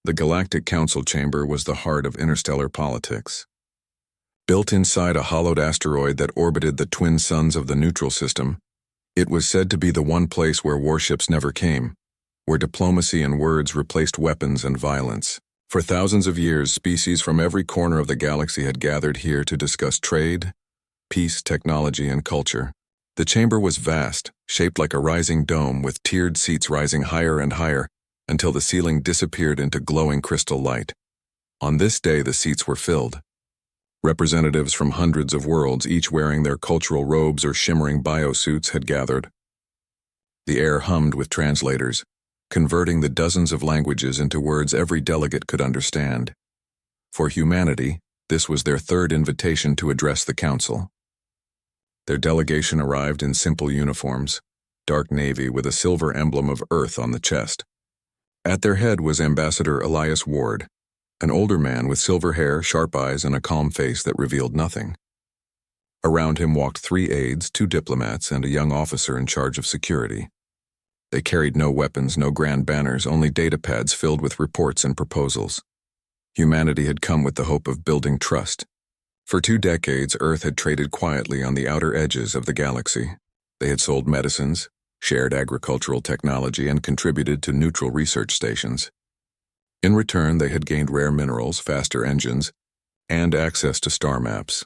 The Galactic Council Chamber was the heart of interstellar politics. Built inside a hollowed asteroid that orbited the twin suns of the neutral system, it was said to be the one place where warships never came, where diplomacy and words replaced weapons and violence. For thousands of years, species from every corner of the galaxy had gathered here to discuss trade, peace, technology, and culture. The chamber was vast, shaped like a rising dome with tiered seats rising higher and higher until the ceiling disappeared into glowing crystal light. On this day, the seats were filled. Representatives from hundreds of worlds, each wearing their cultural robes or shimmering biosuits, had gathered. The air hummed with translators, converting the dozens of languages into words every delegate could understand. For humanity, this was their third invitation to address the council. Their delegation arrived in simple uniforms, dark navy with a silver emblem of Earth on the chest. At their head was Ambassador Elias Ward, an older man with silver hair, sharp eyes, and a calm face that revealed nothing. Around him walked 3 aides, 2 diplomats, and a young officer in charge of security. They carried no weapons, no grand banners, only data pads filled with reports and proposals. Humanity had come with the hope of building trust. For 2 decades, Earth had traded quietly on the outer edges of the galaxy. They had sold medicines, shared agricultural technology, and contributed to neutral research stations. In return, they had gained rare minerals, faster engines, and access to star maps.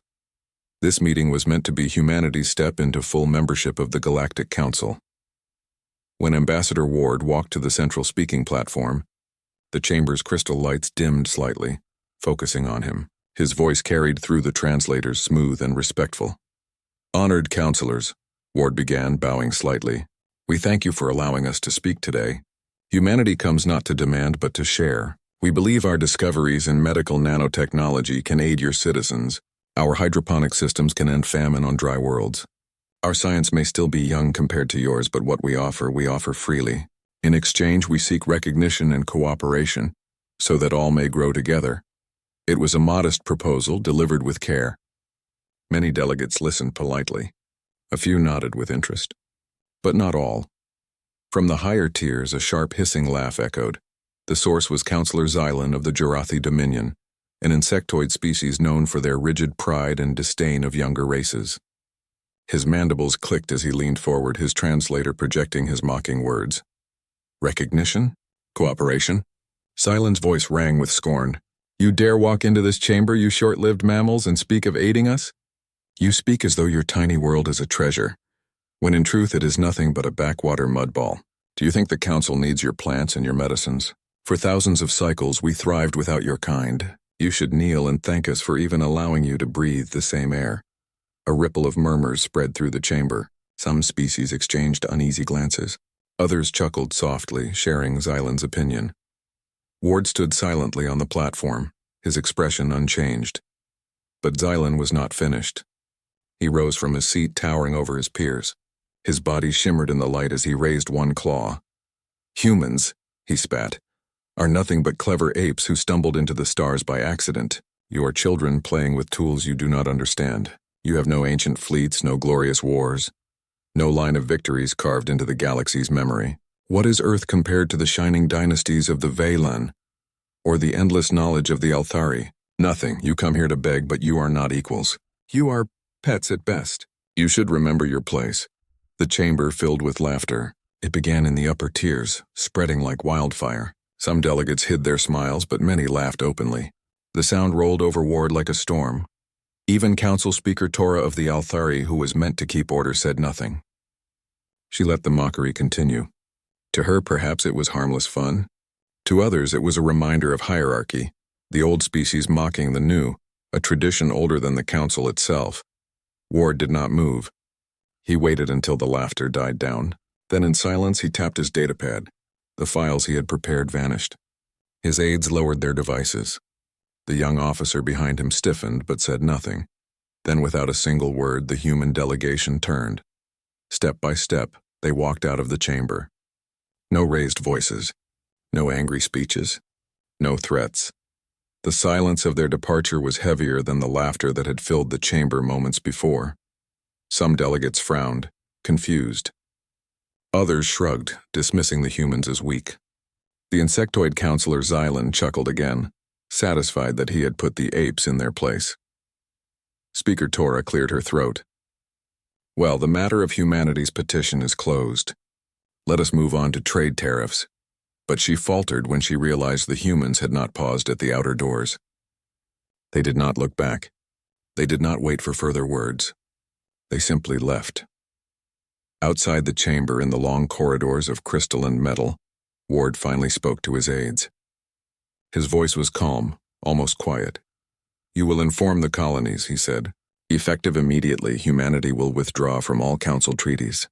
This meeting was meant to be humanity's step into full membership of the Galactic Council. When Ambassador Ward walked to the central speaking platform, the chamber's crystal lights dimmed slightly, focusing on him. His voice carried through the translators, smooth and respectful. "Honored counselors," Ward began, bowing slightly, "we thank you for allowing us to speak today. Humanity comes not to demand but to share. We believe our discoveries in medical nanotechnology can aid your citizens. Our hydroponic systems can end famine on dry worlds. Our science may still be young compared to yours, but what we offer freely. In exchange, we seek recognition and cooperation, so that all may grow together." It was a modest proposal, delivered with care. Many delegates listened politely. A few nodded with interest. But not all. From the higher tiers, a sharp hissing laugh echoed. The source was Counselor Xylan of the Jarathi Dominion, an insectoid species known for their rigid pride and disdain of younger races. His mandibles clicked as he leaned forward, his translator projecting his mocking words. "Recognition? Cooperation?" Xylan's voice rang with scorn. "You dare walk into this chamber, you short-lived mammals, and speak of aiding us? You speak as though your tiny world is a treasure, when in truth it is nothing but a backwater mudball. Do you think the council needs your plants and your medicines? For thousands of cycles we thrived without your kind. You should kneel and thank us for even allowing you to breathe the same air." A ripple of murmurs spread through the chamber. Some species exchanged uneasy glances. Others chuckled softly, sharing Xylan's opinion. Ward stood silently on the platform, his expression unchanged. But Xylan was not finished. He rose from his seat, towering over his peers. His body shimmered in the light as he raised one claw. "Humans," he spat, "are nothing but clever apes who stumbled into the stars by accident. You are children playing with tools you do not understand. You have no ancient fleets, no glorious wars, no line of victories carved into the galaxy's memory. What is Earth compared to the shining dynasties of the Veylan, or the endless knowledge of the Althari? Nothing. You come here to beg, but you are not equals. You are pets at best. You should remember your place." The chamber filled with laughter. It began in the upper tiers, spreading like wildfire. Some delegates hid their smiles, but many laughed openly. The sound rolled over Ward like a storm. Even Council Speaker Tora of the Althari, who was meant to keep order, said nothing. She let the mockery continue. To her, perhaps it was harmless fun. To others, it was a reminder of hierarchy, the old species mocking the new, a tradition older than the council itself. Ward did not move. He waited until the laughter died down. Then in silence he tapped his datapad. The files he had prepared vanished. His aides lowered their devices. The young officer behind him stiffened but said nothing. Then without a single word, the human delegation turned. Step by step, they walked out of the chamber. No raised voices, no angry speeches, no threats. The silence of their departure was heavier than the laughter that had filled the chamber moments before. Some delegates frowned, confused. Others shrugged, dismissing the humans as weak. The insectoid counselor Xylan chuckled again, satisfied that he had put the apes in their place. Speaker Tora cleared her throat. Well, the matter of humanity's petition is closed. Let us move on to trade tariffs. But she faltered when she realized the humans had not paused at the outer doors. They did not look back. They did not wait for further words. They simply left. Outside the chamber in the long corridors of crystal and metal, Ward finally spoke to his aides. His voice was calm, almost quiet. You will inform the colonies, he said. Effective immediately, humanity will withdraw from all council treaties.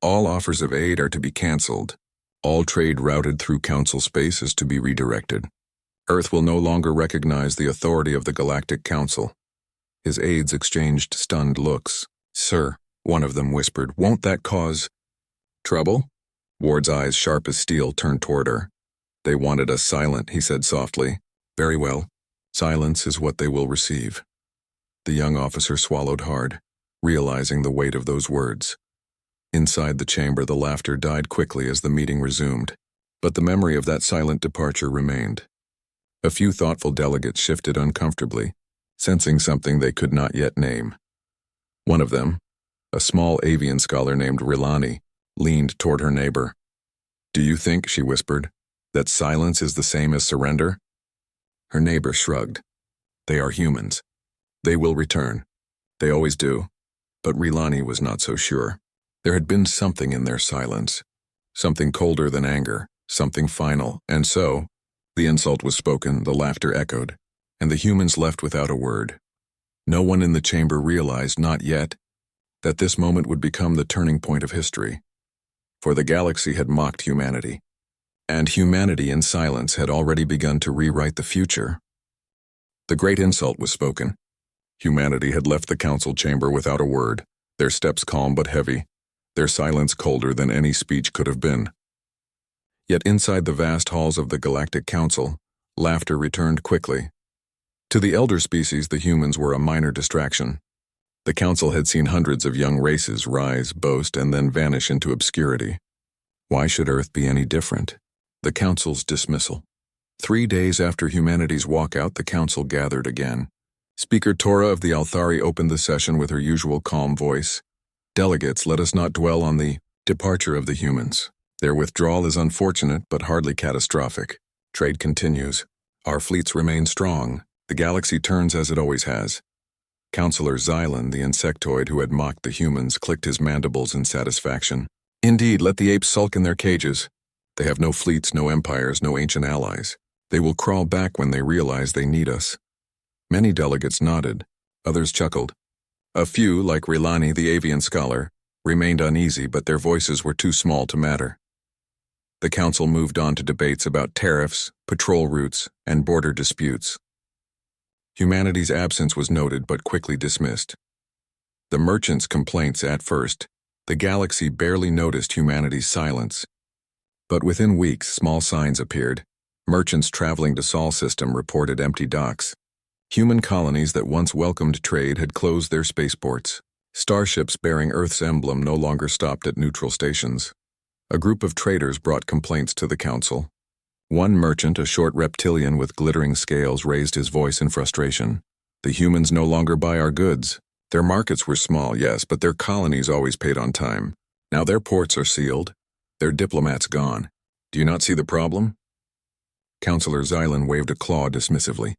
All offers of aid are to be cancelled. All trade routed through council space is to be redirected. Earth will no longer recognize the authority of the Galactic Council. His aides exchanged stunned looks. Sir, one of them whispered, won't that cause trouble? Ward's eyes, sharp as steel, turned toward her. They wanted us silent, he said softly. Very well. Silence is what they will receive. The young officer swallowed hard, realizing the weight of those words. Inside the chamber, the laughter died quickly as the meeting resumed, but the memory of that silent departure remained. A few thoughtful delegates shifted uncomfortably, sensing something they could not yet name. One of them, a small avian scholar named Rilani, leaned toward her neighbor. Do you think, she whispered, that silence is the same as surrender? Her neighbor shrugged. They are humans. They will return. They always do. But Rilani was not so sure. There had been something in their silence, something colder than anger, something final, and so, the insult was spoken, the laughter echoed, and the humans left without a word. No one in the chamber realized, not yet, that this moment would become the turning point of history. For the galaxy had mocked humanity, and humanity in silence had already begun to rewrite the future. The great insult was spoken. Humanity had left the council chamber without a word, their steps calm but heavy, their silence colder than any speech could have been. Yet inside the vast halls of the Galactic Council, laughter returned quickly. To the elder species, the humans were a minor distraction. The council had seen hundreds of young races rise, boast, and then vanish into obscurity. Why should Earth be any different? The council's dismissal. 3 days after humanity's walkout, the council gathered again. Speaker Tora of the Althari opened the session with her usual calm voice. Delegates, let us not dwell on the departure of the humans. Their withdrawal is unfortunate, but hardly catastrophic. Trade continues. Our fleets remain strong. The galaxy turns as it always has. Counselor Xylan, the insectoid who had mocked the humans, clicked his mandibles in satisfaction. Indeed, let the apes sulk in their cages. They have no fleets, no empires, no ancient allies. They will crawl back when they realize they need us. Many delegates nodded. Others chuckled. A few, like Rilani, the avian scholar, remained uneasy, but their voices were too small to matter. The council moved on to debates about tariffs, patrol routes, and border disputes. Humanity's absence was noted but quickly dismissed. The merchants' complaints at first, the galaxy barely noticed humanity's silence. But within weeks, small signs appeared. Merchants traveling to Sol system reported empty docks. Human colonies that once welcomed trade had closed their spaceports. Starships bearing Earth's emblem no longer stopped at neutral stations. A group of traders brought complaints to the council. One merchant, a short reptilian with glittering scales, raised his voice in frustration. The humans no longer buy our goods. Their markets were small, yes, but their colonies always paid on time. Now their ports are sealed. Their diplomats gone. Do you not see the problem? Counselor Xylan waved a claw dismissively.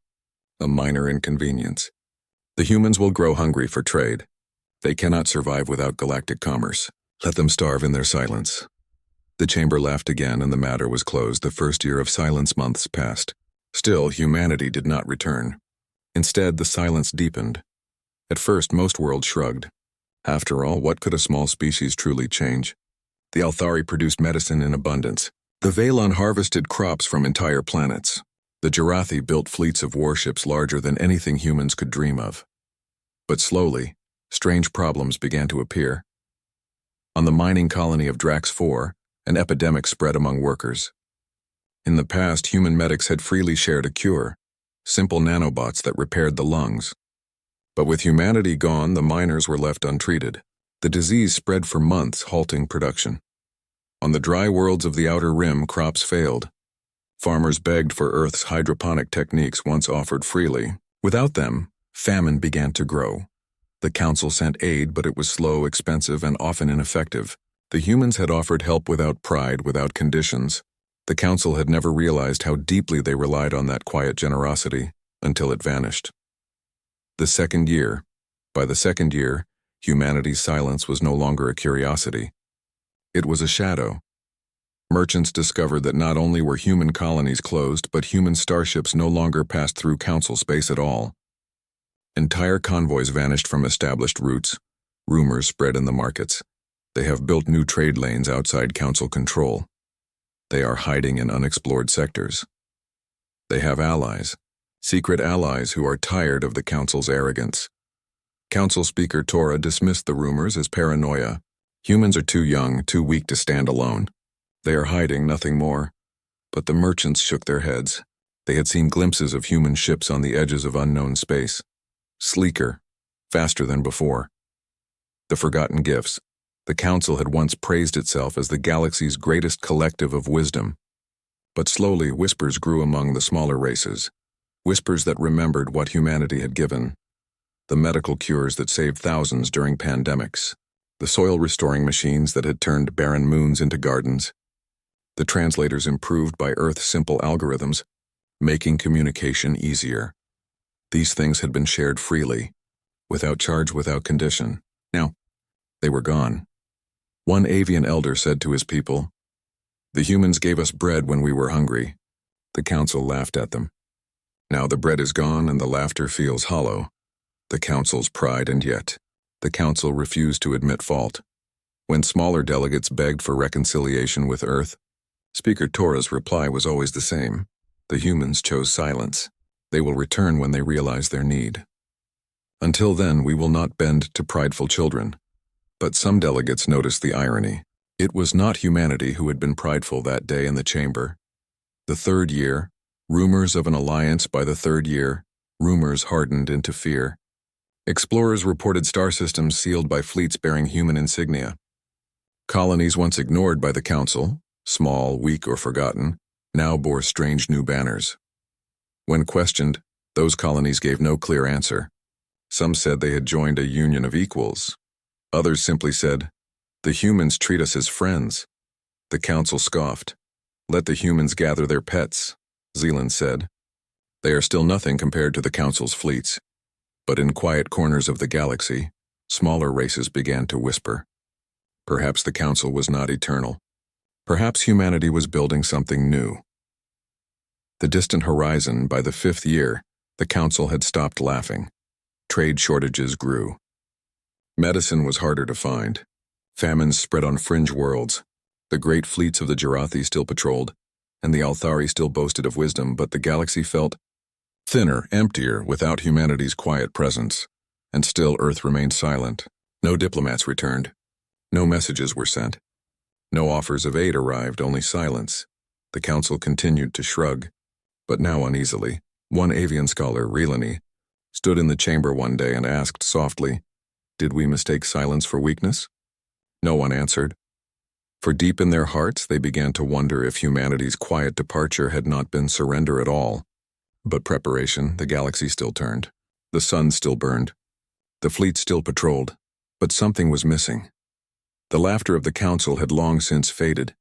A minor inconvenience. The humans will grow hungry for trade. They cannot survive without galactic commerce. Let them starve in their silence. The chamber laughed again, and the matter was closed. The first year of silence months passed. Still, humanity did not return. Instead, the silence deepened. At first, most worlds shrugged. After all, what could a small species truly change? The Althari produced medicine in abundance. The Valon harvested crops from entire planets. The Jarathi built fleets of warships larger than anything humans could dream of. But slowly, strange problems began to appear. On the mining colony of Drax 4, an epidemic spread among workers. In the past, human medics had freely shared a cure, simple nanobots that repaired the lungs. But with humanity gone, the miners were left untreated. The disease spread for months, halting production. On the dry worlds of the Outer Rim, crops failed. Farmers begged for Earth's hydroponic techniques once offered freely. Without them, famine began to grow. The Council sent aid, but it was slow, expensive, and often ineffective. The humans had offered help without pride, without conditions. The Council had never realized how deeply they relied on that quiet generosity, until it vanished. By the second year, humanity's silence was no longer a curiosity. It was a shadow. Merchants discovered that not only were human colonies closed, but human starships no longer passed through Council space at all. Entire convoys vanished from established routes. Rumors spread in the markets. They have built new trade lanes outside Council control. They are hiding in unexplored sectors. They have allies, secret allies who are tired of the Council's arrogance. Council Speaker Tora dismissed the rumors as paranoia. Humans are too young, too weak to stand alone. They are hiding, nothing more. But the merchants shook their heads. They had seen glimpses of human ships on the edges of unknown space. Sleeker, faster than before. The forgotten gifts. The Council had once praised itself as the galaxy's greatest collective of wisdom. But slowly, whispers grew among the smaller races. Whispers that remembered what humanity had given. The medical cures that saved thousands during pandemics. The soil-restoring machines that had turned barren moons into gardens. The translators improved by Earth's simple algorithms, making communication easier. These things had been shared freely, without charge, without condition. Now, they were gone. One avian elder said to his people, "The humans gave us bread when we were hungry." The Council laughed at them. Now the bread is gone and the laughter feels hollow. The Council's pride, and yet, the Council refused to admit fault. When smaller delegates begged for reconciliation with Earth, Speaker Tora's reply was always the same. The humans chose silence. They will return when they realize their need. Until then, we will not bend to prideful children. But some delegates noticed the irony. It was not humanity who had been prideful that day in the chamber. The third year, rumors of an alliance. By the third year, rumors hardened into fear. Explorers reported star systems sealed by fleets bearing human insignia. Colonies once ignored by the Council, small, weak, or forgotten, now bore strange new banners. When questioned, those colonies gave no clear answer. Some said they had joined a union of equals. Others simply said, "The humans treat us as friends." The Council scoffed. "Let the humans gather their pets," Zealand said. They are still nothing compared to the Council's fleets. But in quiet corners of the galaxy, smaller races began to whisper. Perhaps the Council was not eternal. Perhaps humanity was building something new. The distant horizon. By the fifth year, the Council had stopped laughing. Trade shortages grew. Medicine was harder to find. Famines spread on fringe worlds. The great fleets of the Jarathi still patrolled, and the Althari still boasted of wisdom, but the galaxy felt thinner, emptier, without humanity's quiet presence. And still Earth remained silent. No diplomats returned. No messages were sent. No offers of aid arrived, only silence. The Council continued to shrug, but now uneasily. One avian scholar, Relani, stood in the chamber one day and asked softly, "Did we mistake silence for weakness?" No one answered. For deep in their hearts, they began to wonder if humanity's quiet departure had not been surrender at all. But preparation, the galaxy still turned. The sun still burned. The fleet still patrolled. But something was missing. The laughter of the Council had long since faded,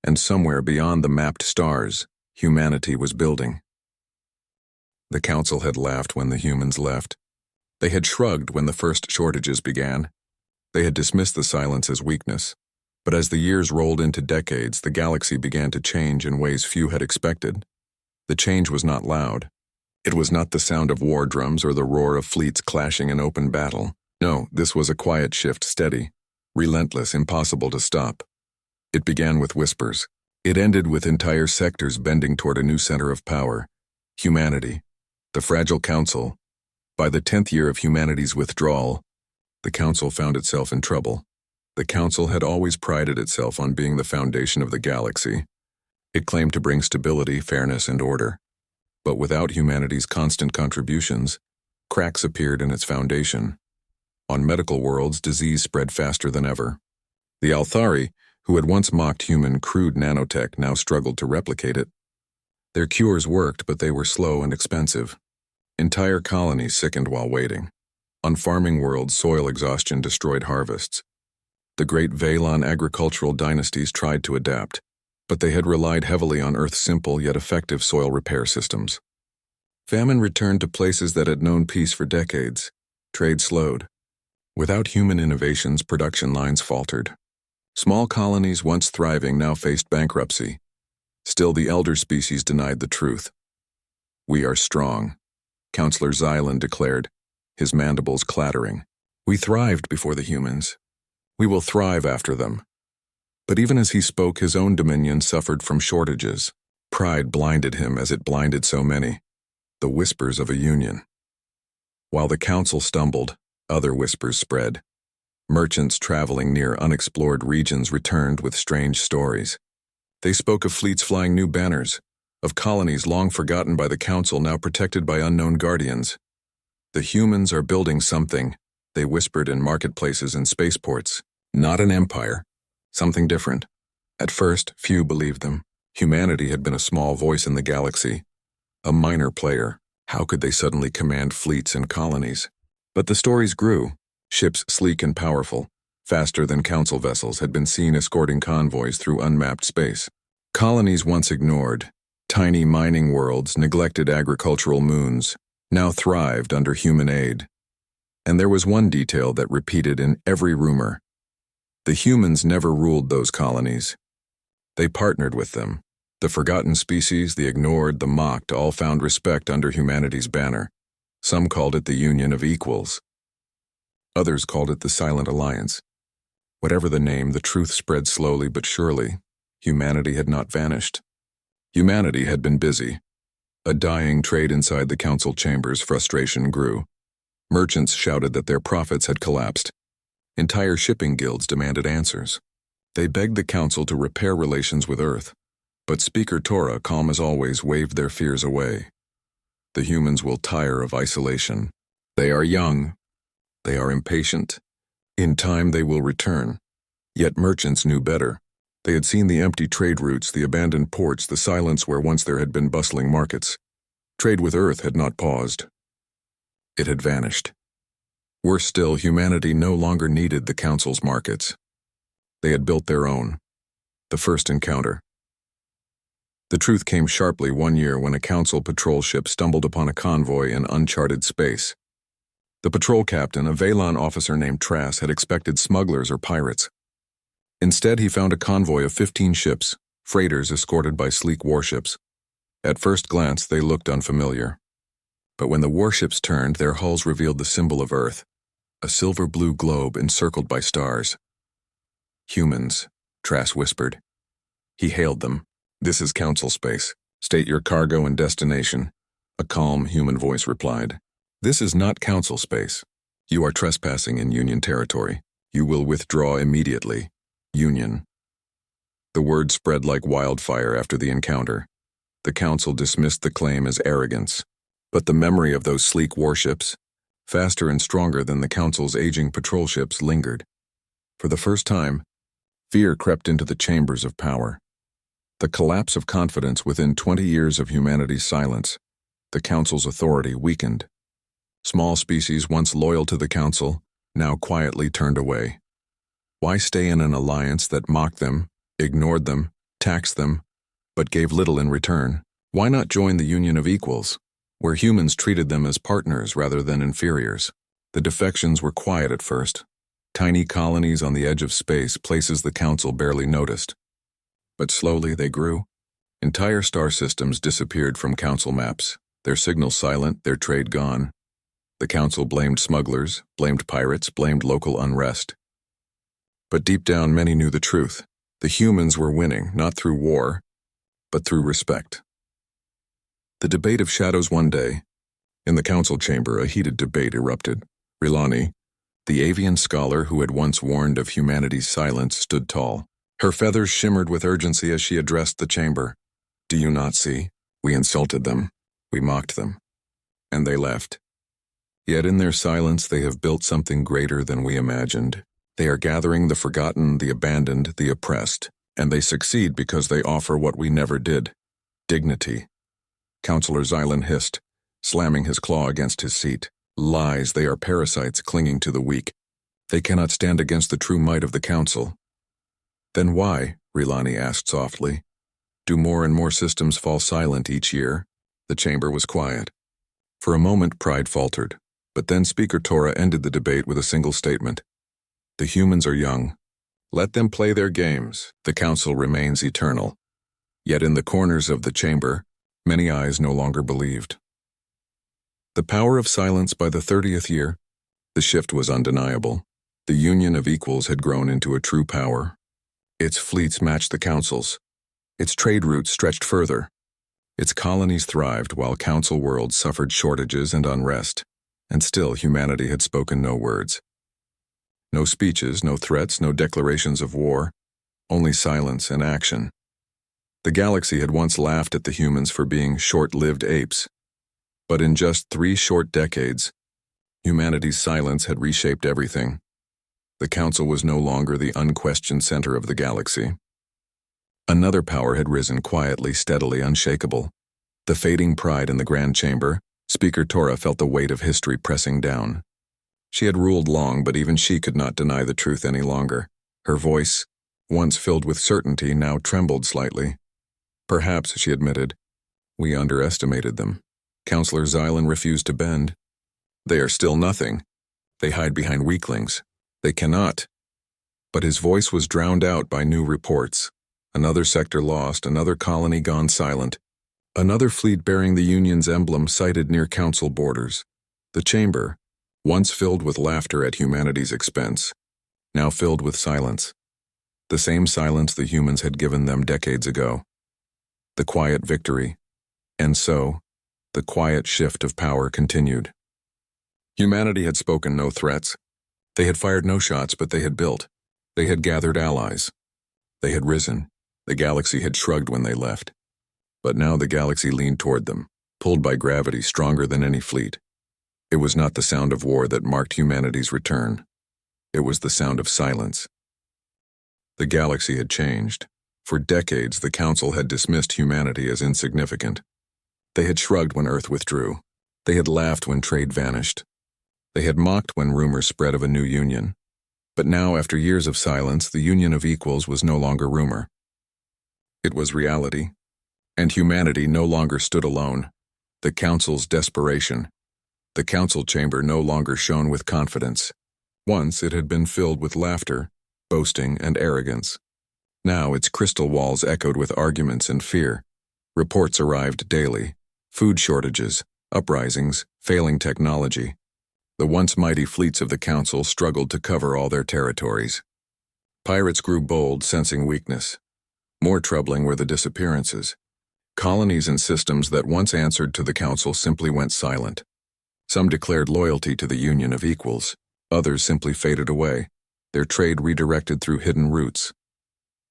and somewhere beyond the mapped stars, humanity was building. The Council had laughed when the humans left. They had shrugged when the first shortages began. They had dismissed the silence as weakness. But as the years rolled into decades, the galaxy began to change in ways few had expected. The change was not loud. It was not the sound of war drums or the roar of fleets clashing in open battle. No, this was a quiet shift, steady, relentless, impossible to stop. It began with whispers. It ended with entire sectors bending toward a new center of power. Humanity. The fragile Council. By the 10th year of humanity's withdrawal, the Council found itself in trouble. The Council had always prided itself on being the foundation of the galaxy. It claimed to bring stability, fairness, and order. But without humanity's constant contributions, cracks appeared in its foundation. On medical worlds, disease spread faster than ever. The Althari, who had once mocked human crude nanotech, now struggled to replicate it. Their cures worked, but they were slow and expensive. Entire colonies sickened while waiting. On farming worlds, soil exhaustion destroyed harvests. The great Velan agricultural dynasties tried to adapt, but they had relied heavily on Earth's simple yet effective soil repair systems. Famine returned to places that had known peace for decades. Trade slowed. Without human innovations, production lines faltered. Small colonies once thriving now faced bankruptcy. Still, the elder species denied the truth. "We are strong," Counselor Xylan declared, his mandibles clattering. "We thrived before the humans. We will thrive after them." But even as he spoke, his own dominion suffered from shortages. Pride blinded him as it blinded so many. The whispers of a union. While the council stumbled, other whispers spread. Merchants traveling near unexplored regions returned with strange stories. They spoke of fleets flying new banners, of colonies long forgotten by the council now protected by unknown guardians. "The humans are building something," they whispered in marketplaces and spaceports. "Not an empire. Something different." At first, few believed them. Humanity had been a small voice in the galaxy, a minor player. How could they suddenly command fleets and colonies? But the stories grew. Ships sleek and powerful, faster than council vessels, had been seen escorting convoys through unmapped space. Colonies once ignored, tiny mining worlds, neglected agricultural moons, now thrived under human aid. And there was one detail that repeated in every rumor. The humans never ruled those colonies. They partnered with them. The forgotten species, the ignored, the mocked, all found respect under humanity's banner. Some called it the Union of Equals. Others called it the Silent Alliance. Whatever the name, the truth spread slowly but surely. Humanity had not vanished. Humanity had been busy. A dying trade inside the council chambers, frustration grew. Merchants shouted that their profits had collapsed. Entire shipping guilds demanded answers. They begged the council to repair relations with Earth. But Speaker Torah, calm as always, waved their fears away. "The humans will tire of isolation. They are young. They are impatient. In time they will return." Yet merchants knew better. They had seen the empty trade routes, the abandoned ports, the silence where once there had been bustling markets. Trade with Earth had not paused. It had vanished. Worse still, humanity no longer needed the council's markets. They had built their own. The first encounter. The truth came sharply one year when a council patrol ship stumbled upon a convoy in uncharted space. The patrol captain, a Velan officer named Trass, had expected smugglers or pirates. Instead, he found a convoy of 15 ships, freighters escorted by sleek warships. At first glance, they looked unfamiliar. But when the warships turned, their hulls revealed the symbol of Earth, a silver-blue globe encircled by stars. "Humans," Trass whispered. He hailed them. "This is council space. State your cargo and destination." A calm, human voice replied. "This is not council space. You are trespassing in Union territory. You will withdraw immediately. Union." The word spread like wildfire after the encounter. The council dismissed the claim as arrogance. But the memory of those sleek warships, faster and stronger than the council's aging patrol ships, lingered. For the first time, fear crept into the chambers of power. The collapse of confidence within 20 years of humanity's silence. The council's authority weakened. Small species once loyal to the council, now quietly turned away. Why stay in an alliance that mocked them, ignored them, taxed them, but gave little in return? Why not join the Union of Equals, where humans treated them as partners rather than inferiors? The defections were quiet at first. Tiny colonies on the edge of space, places the council barely noticed. But slowly they grew. Entire star systems disappeared from council maps, their signals silent, their trade gone. The council blamed smugglers, blamed pirates, blamed local unrest. But deep down, many knew the truth. The humans were winning, not through war, but through respect. The debate of shadows one day. In the council chamber, a heated debate erupted. Rilani, the avian scholar who had once warned of humanity's silence, stood tall. Her feathers shimmered with urgency as she addressed the chamber. "Do you not see? We insulted them. We mocked them. And they left. Yet in their silence they have built something greater than we imagined. They are gathering the forgotten, the abandoned, the oppressed, and they succeed because they offer what we never did: dignity, Counselor Xylan hissed, slamming his claw against his seat. Lies, they are parasites clinging to the weak. They cannot stand against the true might of the Council. Then why, Rilani asked softly, do more and more systems fall silent each year? The chamber was quiet. For a moment, pride faltered, but then Speaker Tora ended the debate with a single statement. The humans are young. Let them play their games. The Council remains eternal. Yet in the corners of the chamber, many eyes no longer believed. The power of silence by the 30th year, the shift was undeniable. The union of equals had grown into a true power. Its fleets matched the Council's. Its trade routes stretched further. Its colonies thrived while Council worlds suffered shortages and unrest. And still humanity had spoken no words. No speeches, no threats, no declarations of war, only silence and action. The galaxy had once laughed at the humans for being short-lived apes. But in just 3 short decades, humanity's silence had reshaped everything. The Council was no longer the unquestioned center of the galaxy. Another power had risen quietly, steadily, unshakable. The fading pride in the Grand Chamber, Speaker Tora felt the weight of history pressing down. She had ruled long, but even she could not deny the truth any longer. Her voice, once filled with certainty, now trembled slightly. Perhaps, she admitted, we underestimated them. Counselor Xylan refused to bend. They are still nothing. They hide behind weaklings. They cannot. But his voice was drowned out by new reports. Another sector lost, another colony gone silent. Another fleet bearing the Union's emblem sighted near Council borders. The chamber, once filled with laughter at humanity's expense, now filled with silence. The same silence the humans had given them decades ago. The quiet victory. And so, the quiet shift of power continued. Humanity had spoken no threats. They had fired no shots, but they had built. They had gathered allies. They had risen. The galaxy had shrugged when they left. But now the galaxy leaned toward them, pulled by gravity stronger than any fleet. It was not the sound of war that marked humanity's return. It was the sound of silence. The galaxy had changed. For decades, the Council had dismissed humanity as insignificant. They had shrugged when Earth withdrew. They had laughed when trade vanished. They had mocked when rumors spread of a new union. But now, after years of silence, the union of equals was no longer rumor. It was reality. And humanity no longer stood alone. The Council's desperation. The Council chamber no longer shone with confidence. Once it had been filled with laughter, boasting, and arrogance. Now its crystal walls echoed with arguments and fear. Reports arrived daily. Food shortages, uprisings, failing technology. The once mighty fleets of the Council struggled to cover all their territories. Pirates grew bold, sensing weakness. More troubling were the disappearances. Colonies and systems that once answered to the Council simply went silent. Some declared loyalty to the Union of Equals. Others simply faded away, their trade redirected through hidden routes.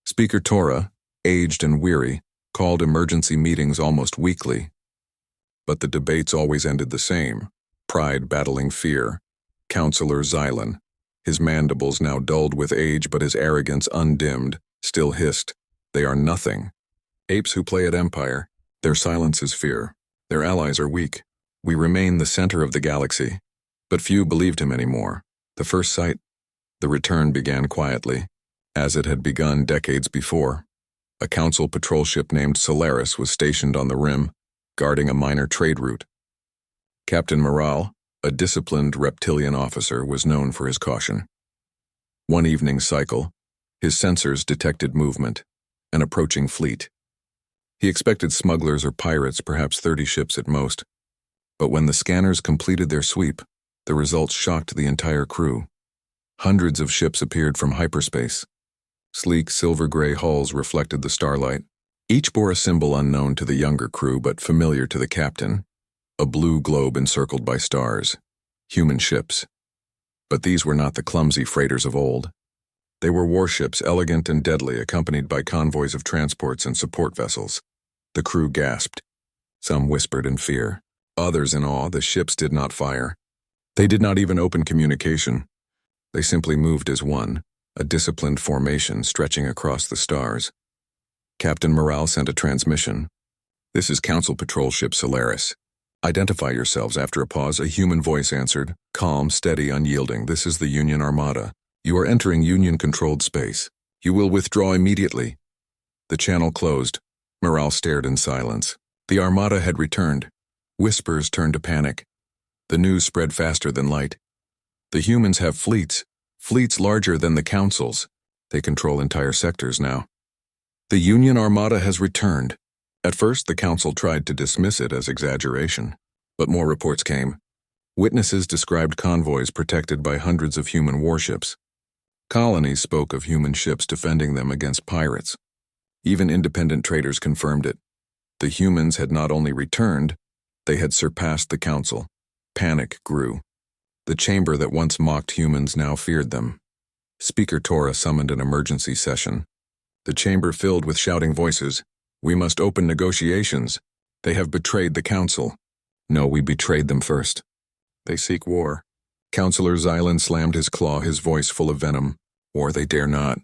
Speaker Tora, aged and weary, called emergency meetings almost weekly. But the debates always ended the same, pride battling fear. Counselor Xylan, his mandibles now dulled with age but his arrogance undimmed, still hissed, "They are nothing. Apes who play at Empire, their silence is fear. Their allies are weak. We remain the center of the galaxy." But few believed him anymore. The first sight, the return began quietly, as it had begun decades before. A Council patrol ship named Solaris was stationed on the rim, guarding a minor trade route. Captain Morale, a disciplined reptilian officer, was known for his caution. One evening cycle, his sensors detected movement, an approaching fleet. He expected smugglers or pirates, perhaps 30 ships at most. But when the scanners completed their sweep, the results shocked the entire crew. Hundreds of ships appeared from hyperspace. Sleek silver-gray hulls reflected the starlight. Each bore a symbol unknown to the younger crew but familiar to the captain, a blue globe encircled by stars. Human ships. But these were not the clumsy freighters of old. They were warships, elegant and deadly, accompanied by convoys of transports and support vessels. The crew gasped. Some whispered in fear. Others in awe. The ships did not fire. They did not even open communication. They simply moved as one, a disciplined formation stretching across the stars. Captain Morale sent a transmission. This is Council Patrol Ship Solaris. Identify yourselves. After a pause, a human voice answered, calm, steady, unyielding. This is the Union Armada. You are entering Union-controlled space. You will withdraw immediately. The channel closed. Morale stared in silence. The Armada had returned. Whispers turned to panic. The news spread faster than light. The humans have fleets larger than the Council's. They control entire sectors now. The Union Armada has returned. At first, the Council tried to dismiss it as exaggeration, but more reports came. Witnesses described convoys protected by hundreds of human warships. Colonies spoke of human ships defending them against pirates. Even independent traders confirmed it. The humans had not only returned, they had surpassed the Council. Panic grew. The chamber that once mocked humans now feared them. Speaker Tora summoned an emergency session. The chamber filled with shouting voices. We must open negotiations. They have betrayed the Council. No, we betrayed them first. They seek war. Councillor Xylan slammed his claw, his voice full of venom. War they dare not.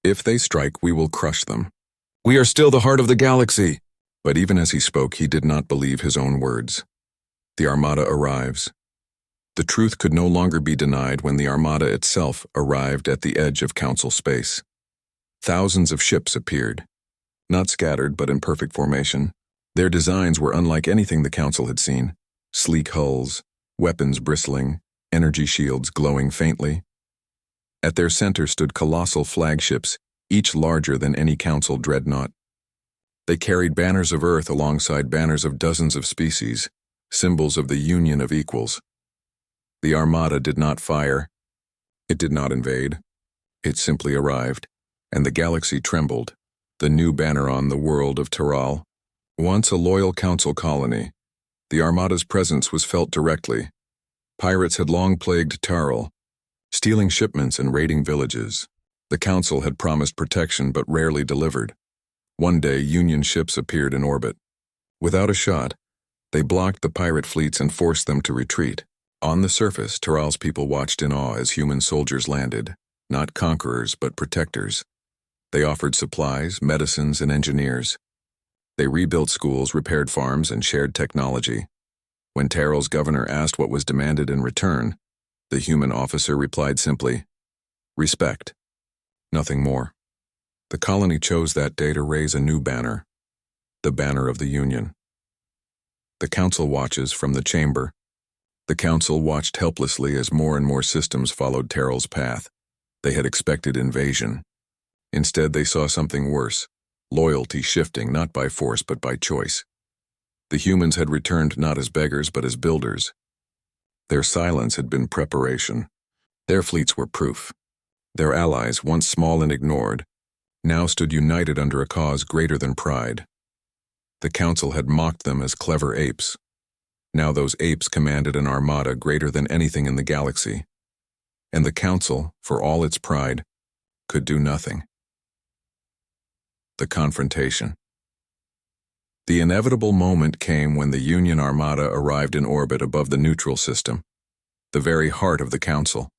If they strike, we will crush them. We are still the heart of the galaxy. But even as he spoke, he did not believe his own words. The Armada arrives. The truth could no longer be denied when the Armada itself arrived at the edge of Council space. Thousands of ships appeared. Not scattered, but in perfect formation. Their designs were unlike anything the Council had seen. Sleek hulls, weapons bristling, energy shields glowing faintly. At their center stood colossal flagships, each larger than any Council dreadnought. They carried banners of Earth alongside banners of dozens of species, symbols of the union of equals. The Armada did not fire. It did not invade. It simply arrived, and the galaxy trembled. The new banner on the world of Taral. Once a loyal Council colony, the Armada's presence was felt directly. Pirates had long plagued Taral, stealing shipments and raiding villages. The Council had promised protection but rarely delivered. One day, Union ships appeared in orbit. Without a shot, they blocked the pirate fleets and forced them to retreat. On the surface, Taral's people watched in awe as human soldiers landed, not conquerors but protectors. They offered supplies, medicines, and engineers. They rebuilt schools, repaired farms, and shared technology. When Taral's governor asked what was demanded in return, the human officer replied simply, respect. Nothing more. The colony chose that day to raise a new banner, the banner of the Union. The Council watches from the chamber. The Council watched helplessly as more and more systems followed Taral's path. They had expected invasion. Instead, they saw something worse, loyalty shifting not by force but by choice. The humans had returned not as beggars but as builders. Their silence had been preparation. Their fleets were proof. Their allies, once small and ignored, now stood united under a cause greater than pride. The Council had mocked them as clever apes. Now those apes commanded an armada greater than anything in the galaxy. And the Council, for all its pride, could do nothing. The confrontation. The inevitable moment came when the Union Armada arrived in orbit above the neutral system, the very heart of the Council.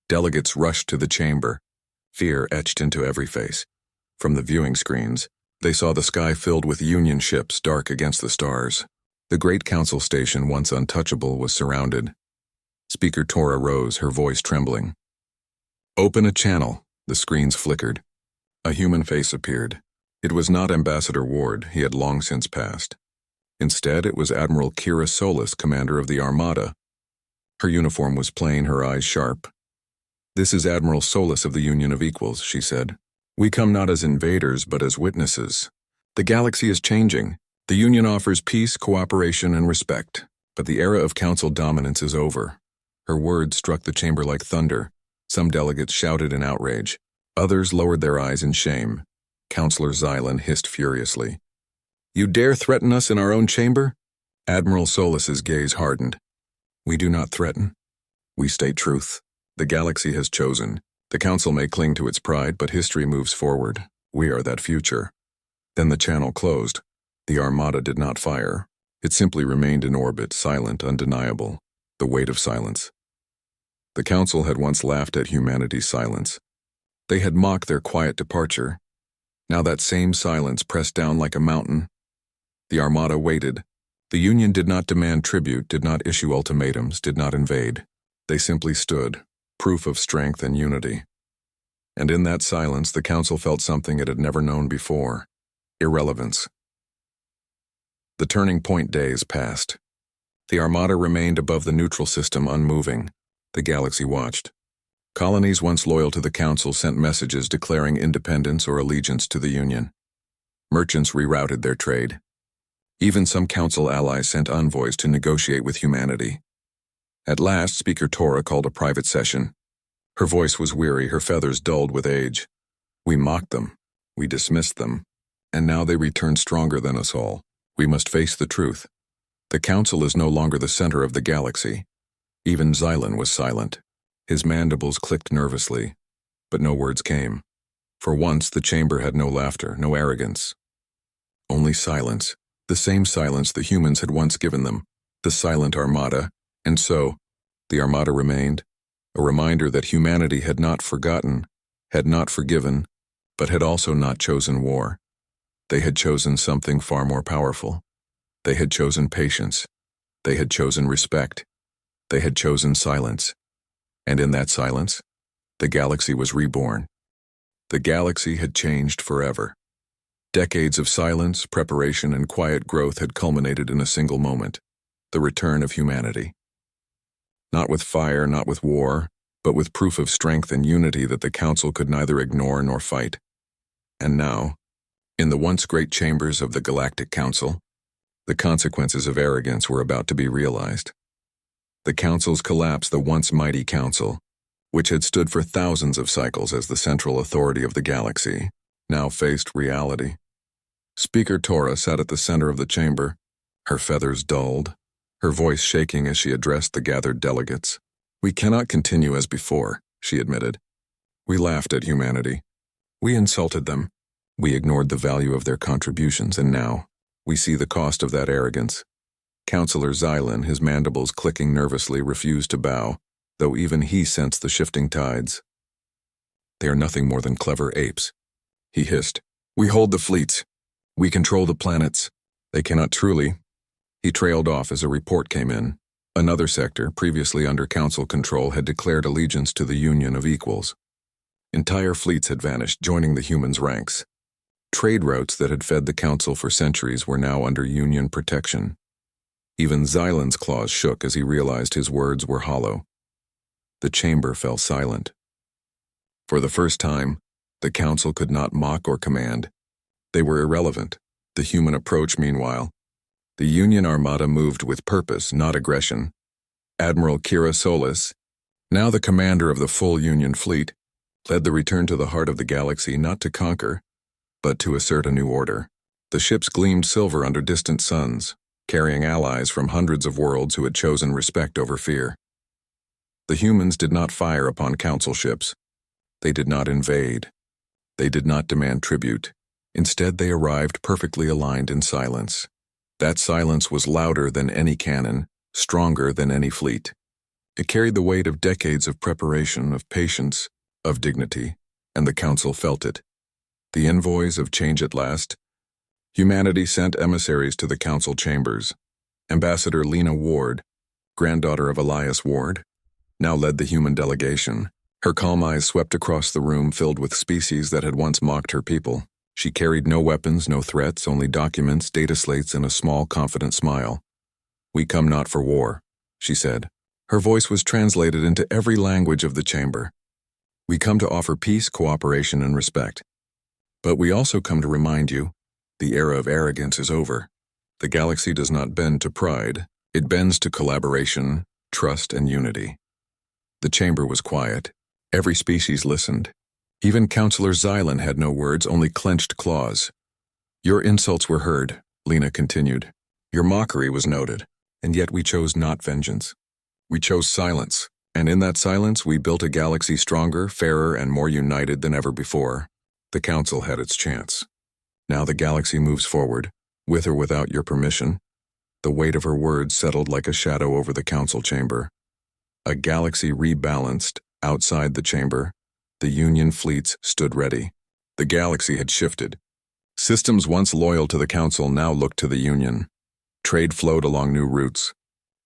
Delegates rushed to the chamber, fear etched into every face. From the viewing screens, they saw the sky filled with Union ships dark against the stars. The great Council station, once untouchable, was surrounded. Speaker Tora rose, her voice trembling. Open a channel. The screens flickered. A human face appeared. It was not Ambassador Ward, he had long since passed. Instead, it was Admiral Kira Solis, commander of the Armada. Her uniform was plain, her eyes sharp. This is Admiral Solis of the Union of Equals, she said. We come not as invaders, but as witnesses. The galaxy is changing. The Union offers peace, cooperation, and respect. But the era of Council dominance is over. Her words struck the chamber like thunder. Some delegates shouted in outrage. Others lowered their eyes in shame. Councillor Xylan hissed furiously. You dare threaten us in our own chamber? Admiral Solis's gaze hardened. We do not threaten. We state truth. The galaxy has chosen. The Council may cling to its pride, but history moves forward. We are that future. Then the channel closed. The Armada did not fire. It simply remained in orbit, silent, undeniable. The weight of silence. The Council had once laughed at humanity's silence. They had mocked their quiet departure. Now that same silence pressed down like a mountain. The Armada waited. The Union did not demand tribute, did not issue ultimatums, did not invade. They simply stood, proof of strength and unity. And in that silence, the Council felt something it had never known before: irrelevance. The turning point days passed. The Armada remained above the neutral system, unmoving. The galaxy watched. Colonies once loyal to the Council sent messages declaring independence or allegiance to the Union. Merchants rerouted their trade. Even some Council allies sent envoys to negotiate with humanity. At last, Speaker Tora called a private session. Her voice was weary, her feathers dulled with age. We mocked them. We dismissed them. And now they returned stronger than us all. We must face the truth. The Council is no longer the center of the galaxy. Even Xylan was silent. His mandibles clicked nervously, but no words came. For once, the chamber had no laughter, no arrogance. Only silence, the same silence the humans had once given them, the silent Armada. And so, the Armada remained, a reminder that humanity had not forgotten, had not forgiven, but had also not chosen war. They had chosen something far more powerful. They had chosen patience. They had chosen respect. They had chosen silence. And in that silence, the galaxy was reborn. The galaxy had changed forever. Decades of silence, preparation, and quiet growth had culminated in a single moment: the return of humanity. Not with fire, not with war, but with proof of strength and unity that the Council could neither ignore nor fight. And now, in the once great chambers of the Galactic Council, the consequences of arrogance were about to be realized. The Council's collapse, the once mighty Council, which had stood for thousands of cycles as the central authority of the galaxy, now faced reality. Speaker Tora sat at the center of the chamber, her feathers dulled, her voice shaking as she addressed the gathered delegates. We cannot continue as before, she admitted. We laughed at humanity. We insulted them. We ignored the value of their contributions, and now we see the cost of that arrogance. Councillor Xylan, his mandibles clicking nervously, refused to bow, though even he sensed the shifting tides. They are nothing more than clever apes, he hissed. We hold the fleets. We control the planets. They cannot truly. He trailed off as a report came in. Another sector, previously under Council control, had declared allegiance to the Union of Equals. Entire fleets had vanished, joining the humans' ranks. Trade routes that had fed the Council for centuries were now under Union protection. Even Xylan's claws shook as he realized his words were hollow. The chamber fell silent. For the first time, the Council could not mock or command. They were irrelevant. The human approach, meanwhile. The Union Armada moved with purpose, not aggression. Admiral Kira Solis, now the commander of the full Union fleet, led the return to the heart of the galaxy, not to conquer, but to assert a new order. The ships gleamed silver under distant suns, carrying allies from hundreds of worlds who had chosen respect over fear. The humans did not fire upon Council ships. They did not invade. They did not demand tribute. Instead, they arrived perfectly aligned in silence. That silence was louder than any cannon, stronger than any fleet. It carried the weight of decades of preparation, of patience, of dignity, and the Council felt it. The envoys of change at last. Humanity sent emissaries to the Council chambers. Ambassador Lena Ward, granddaughter of Elias Ward, now led the human delegation. Her calm eyes swept across the room filled with species that had once mocked her people. She carried no weapons, no threats, only documents, data slates, and a small, confident smile. We come not for war, she said. Her voice was translated into every language of the chamber. We come to offer peace, cooperation, and respect. But we also come to remind you, the era of arrogance is over. The galaxy does not bend to pride. It bends to collaboration, trust, and unity. The chamber was quiet. Every species listened. Even Councillor Xylan had no words, only clenched claws. Your insults were heard, Lena continued. Your mockery was noted, and yet we chose not vengeance. We chose silence, and in that silence we built a galaxy stronger, fairer, and more united than ever before. The Council had its chance. Now the galaxy moves forward, with or without your permission. The weight of her words settled like a shadow over the Council chamber. A galaxy rebalanced, outside the chamber. The Union fleets stood ready. The galaxy had shifted. Systems once loyal to the Council now looked to the Union. Trade flowed along new routes.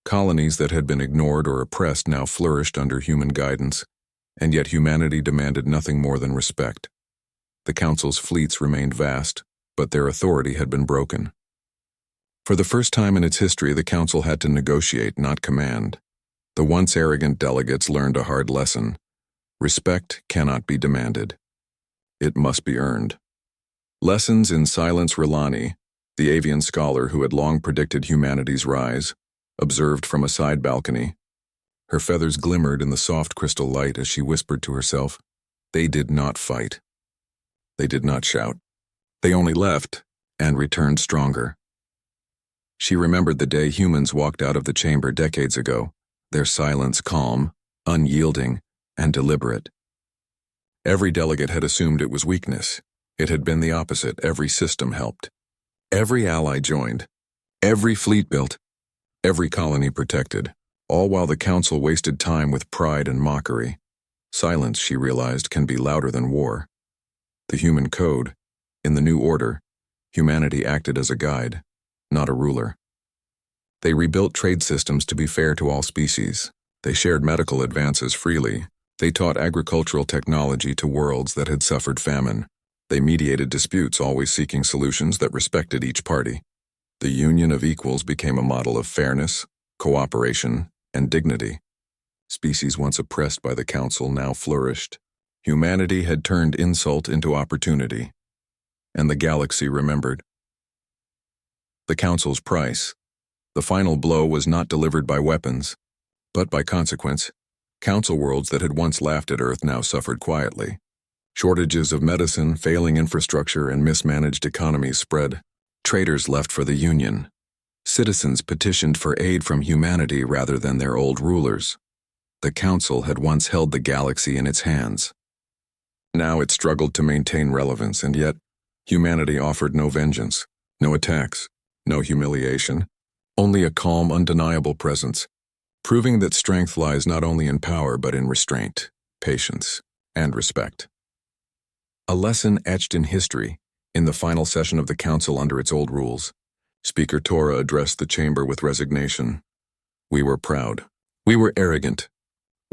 Colonies that had been ignored or oppressed now flourished under human guidance, and yet humanity demanded nothing more than respect. The Council's fleets remained vast, but their authority had been broken. For the first time in its history, the Council had to negotiate, not command. The once arrogant delegates learned a hard lesson. Respect cannot be demanded. It must be earned. Lessons in Silence. Rilani, the avian scholar who had long predicted humanity's rise, observed from a side balcony. Her feathers glimmered in the soft crystal light as she whispered to herself, "They did not fight. They did not shout. They only left and returned stronger." She remembered the day humans walked out of the chamber decades ago, their silence calm, unyielding, and deliberate. Every delegate had assumed it was weakness. It had been the opposite. Every system helped. Every ally joined. Every fleet built. Every colony protected, all while the Council wasted time with pride and mockery. Silence, she realized, can be louder than war. The human code, in the new order, humanity acted as a guide, not a ruler. They rebuilt trade systems to be fair to all species. They shared medical advances freely. They taught agricultural technology to worlds that had suffered famine. They mediated disputes, always seeking solutions that respected each party. The union of equals became a model of fairness, cooperation, and dignity. Species once oppressed by the Council now flourished. Humanity had turned insult into opportunity. And the galaxy remembered. The Council's price. The final blow was not delivered by weapons, but by consequence. Council worlds that had once laughed at Earth now suffered quietly. Shortages of medicine, failing infrastructure, and mismanaged economies spread. Traders left for the Union. Citizens petitioned for aid from humanity rather than their old rulers. The Council had once held the galaxy in its hands. Now it struggled to maintain relevance, and yet humanity offered no vengeance, no attacks, no humiliation, only a calm, undeniable presence, proving that strength lies not only in power but in restraint, patience, and respect. A lesson etched in history, in the final session of the Council under its old rules. Speaker Tora addressed the chamber with resignation. "We were proud. We were arrogant.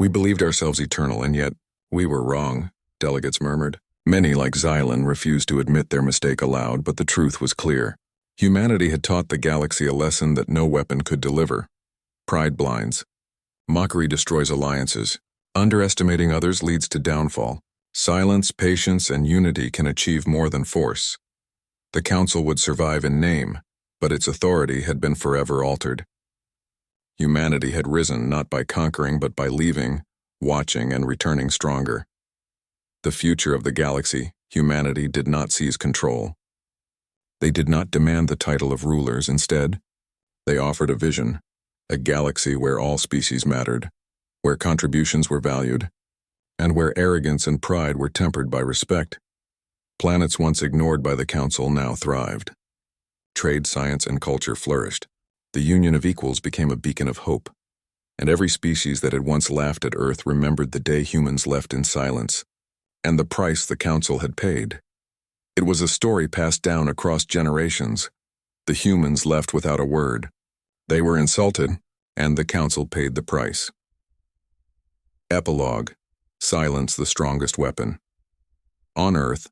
We believed ourselves eternal, and yet we were wrong," delegates murmured. Many, like Xylan, refused to admit their mistake aloud, but the truth was clear. Humanity had taught the galaxy a lesson that no weapon could deliver. Pride blinds. Mockery destroys alliances. Underestimating others leads to downfall. Silence, patience, and unity can achieve more than force. The Council would survive in name, but its authority had been forever altered. Humanity had risen not by conquering but by leaving, watching, and returning stronger. The future of the galaxy, humanity did not seize control. They did not demand the title of rulers. Instead, they offered a vision, a galaxy where all species mattered, where contributions were valued, and where arrogance and pride were tempered by respect. Planets once ignored by the Council now thrived. Trade, science, and culture flourished. The union of equals became a beacon of hope, and every species that had once laughed at Earth remembered the day humans left in silence, and the price the Council had paid. It was a story passed down across generations. The humans left without a word. They were insulted, and the Council paid the price. Epilogue. Silence, the strongest weapon. On Earth,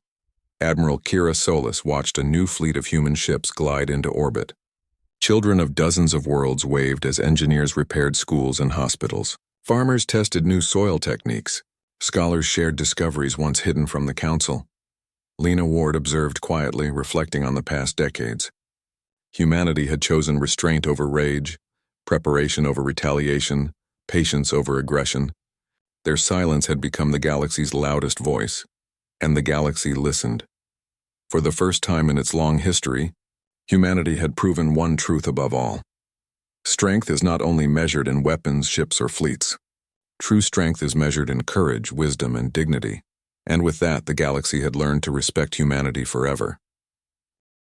Admiral Kira Solis watched a new fleet of human ships glide into orbit. Children of dozens of worlds waved as engineers repaired schools and hospitals. Farmers tested new soil techniques. Scholars shared discoveries once hidden from the Council. Lena Ward observed quietly, reflecting on the past decades. Humanity had chosen restraint over rage, preparation over retaliation, patience over aggression. Their silence had become the galaxy's loudest voice, and the galaxy listened. For the first time in its long history, humanity had proven one truth above all. Strength is not only measured in weapons, ships, or fleets. True strength is measured in courage, wisdom, and dignity. And with that, the galaxy had learned to respect humanity forever.